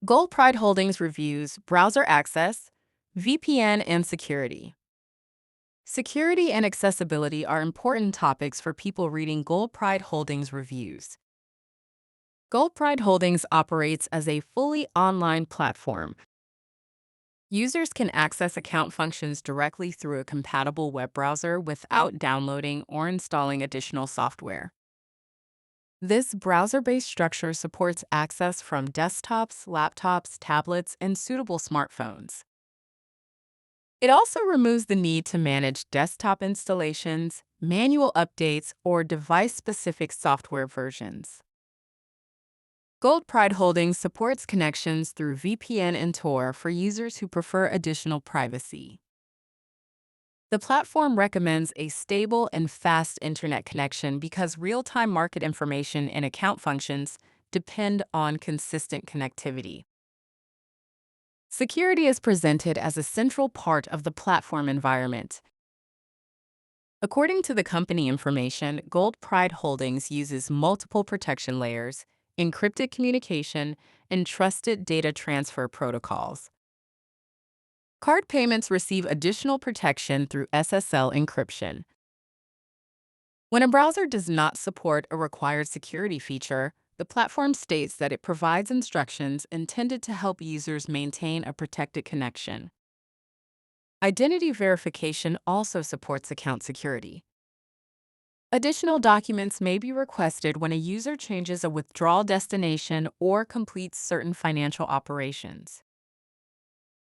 GoldPrideHoldings Reviews browser access, VPN, and security. Security and accessibility are important topics for people reading Gold Pride Holdings reviews. Gold Pride Holdings operates as a fully online platform. Users can access account functions directly through a compatible web browser without downloading or installing additional software. This browser-based structure supports access from desktops, laptops, tablets, and suitable smartphones. It also removes the need to manage desktop installations, manual updates, or device-specific software versions. Gold Pride Holdings supports connections through VPN and Tor for users who prefer additional privacy. The platform recommends a stable and fast internet connection because real-time market information and account functions depend on consistent connectivity. Security is presented as a central part of the platform environment. According to the company information, Gold Pride Holdings uses multiple protection layers, encrypted communication, and trusted data transfer protocols. Card payments receive additional protection through SSL encryption. When a browser does not support a required security feature, the platform states that it provides instructions intended to help users maintain a protected connection. Identity verification also supports account security. Additional documents may be requested when a user changes a withdrawal destination or completes certain financial operations.